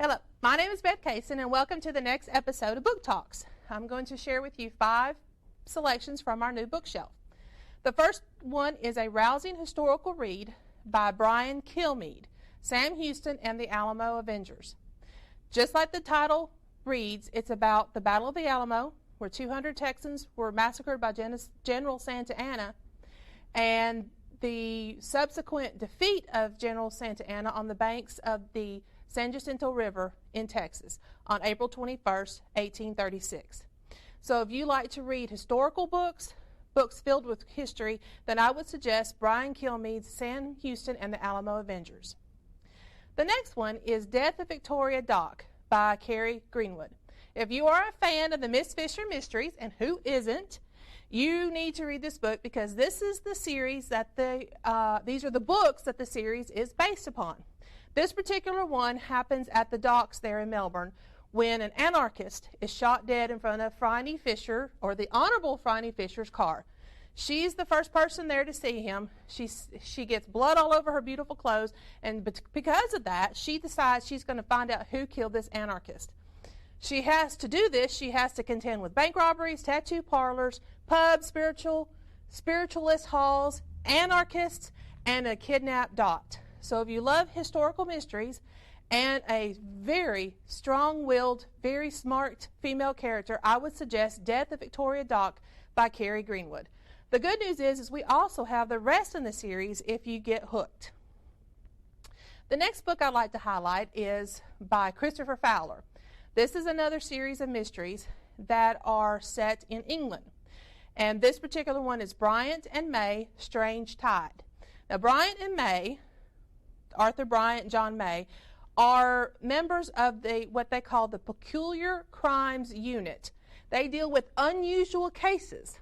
Hello, my name is Beth Kaysen, and welcome to the next episode of Book Talks. I'm going to share with you 5 selections from our new bookshelf. The first one is a rousing historical read by Brian Kilmeade, Sam Houston and the Alamo Avengers. Just like the title reads, it's about the Battle of the Alamo, where 200 Texans were massacred by General Santa Anna, and the subsequent defeat of General Santa Anna on the banks of the San Jacinto River in Texas on April 21st, 1836. So if you like to read historical books filled with history, then I would suggest Brian Kilmeade's Sam Houston and the Alamo Avengers. The next one is Death of Victoria Dock by Carrie Greenwood. If you are a fan of the Miss Fisher mysteries, and who isn't, you need to read this book because this is the series that these are the books that the series is based upon. This particular one happens at the docks there in Melbourne when an anarchist is shot dead in front of Phryne Fisher, or the Honorable Phryne Fisher's car. She's the first person there to see him. She gets blood all over her beautiful clothes, and because of that, she decides she's going to find out who killed this anarchist. She has to do this. She has to contend with bank robberies, tattoo parlors, pubs, spiritualist halls, anarchists, and a kidnapped Dot. So if you love historical mysteries and a very strong-willed, very smart female character, I would suggest Death of Victoria Dock by Carrie Greenwood. The good news is we also have the rest in the series if you get hooked. The next book I'd like to highlight is by Christopher Fowler. This is another series of mysteries that are set in England. And this particular one is Bryant and May, Strange Tide. Now, Bryant and May, Arthur Bryant and John May, are members of what they call the Peculiar Crimes Unit. They deal with unusual cases.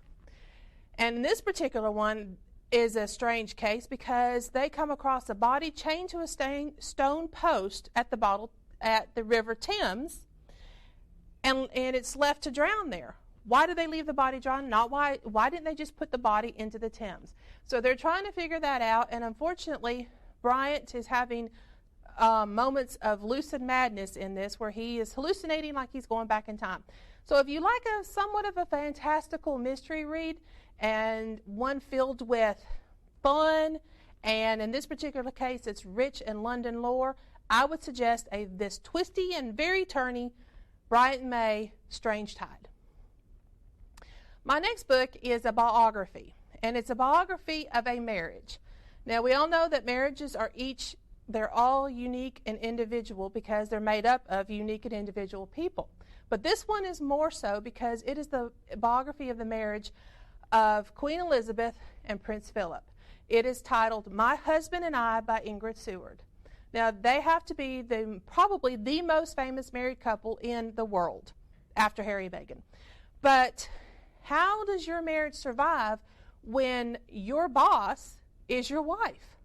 And this particular one is a strange case because they come across a body chained to a stone post at the River Thames, and it's left to drown there. Why did they leave the body drown? Not why didn't they just put the body into the Thames? So they're trying to figure that out, and unfortunately, Bryant is having moments of lucid madness in this where he is hallucinating like he's going back in time. So if you like a somewhat of a fantastical mystery read and one filled with fun, and in this particular case it's rich in London lore, I would suggest this twisty and very turny Bryant and May, Strange Tide. My next book is a biography, and it's a biography of a marriage. Now, we all know that marriages they're all unique and individual because they're made up of unique and individual people. But this one is more so because it is the biography of the marriage of Queen Elizabeth and Prince Philip. It is titled My Husband and I by Ingrid Seward. Now, they have to be probably the most famous married couple in the world after Harry and Meghan. But how does your marriage survive when your boss is your wife?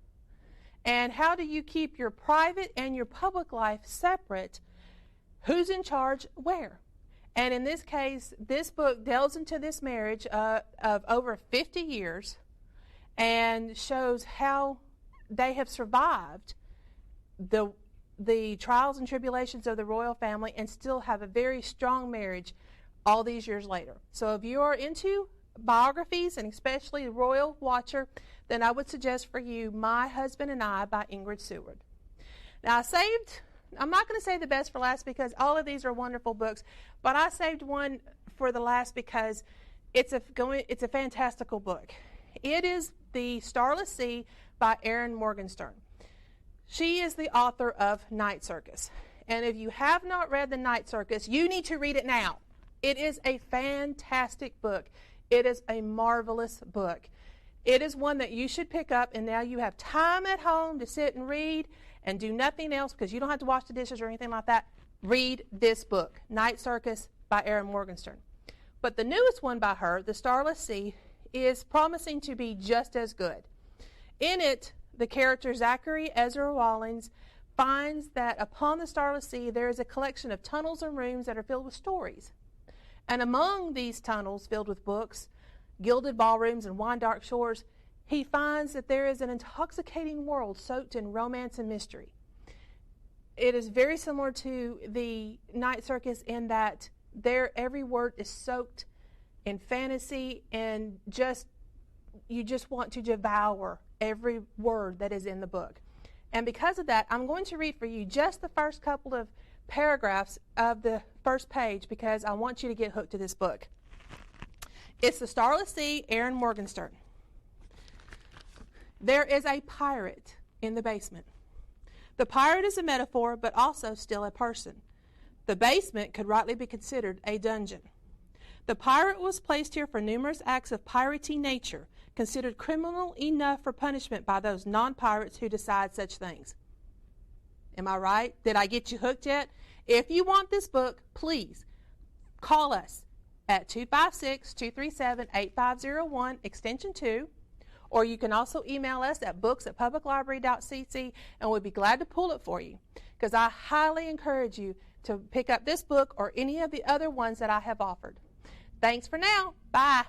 And how do you keep your private and your public life separate? Who's in charge where? And in this case, this book delves into this marriage of over 50 years and shows how they have survived the trials and tribulations of the royal family and still have a very strong marriage all these years later. So if you are into biographies, and especially the Royal Watcher, then I would suggest for you My Husband and I by Ingrid Seward. Now, I'm not going to say the best for last because all of these are wonderful books, but I saved one for the last because it's a fantastical book. It is The Starless Sea by Erin Morgenstern. She is the author of Night Circus. And if you have not read The Night Circus, you need to read it now. It is a fantastic book. It is a marvelous book. It is one that you should pick up, and now you have time at home to sit and read and do nothing else because you don't have to wash the dishes or anything like that. Read this book, Night Circus by Erin Morgenstern. But the newest one by her, The Starless Sea, is promising to be just as good. In it, the character Zachary Ezra Wallings finds that upon the Starless Sea there is a collection of tunnels and rooms that are filled with stories. And among these tunnels filled with books, gilded ballrooms, and wine-dark shores, he finds that there is an intoxicating world soaked in romance and mystery. it is very similar to the Night Circus in that every word is soaked in fantasy, and you just want to devour every word that is in the book. And because of that, I'm going to read for you just the first couple of paragraphs of the first page because I want you to get hooked to this book. It's The Starless Sea, Erin Morgenstern. There is a pirate in the basement. The pirate is a metaphor, but also still a person. The basement could rightly be considered a dungeon. The pirate was placed here for numerous acts of piratey nature, considered criminal enough for punishment by those non-pirates who decide such things. Am I right? Did I get you hooked yet? If you want this book, please call us at 256-237-8501, extension 2, or you can also email us at books@publiclibrary.cc, and we'll be glad to pull it for you, because I highly encourage you to pick up this book or any of the other ones that I have offered. Thanks for now. Bye.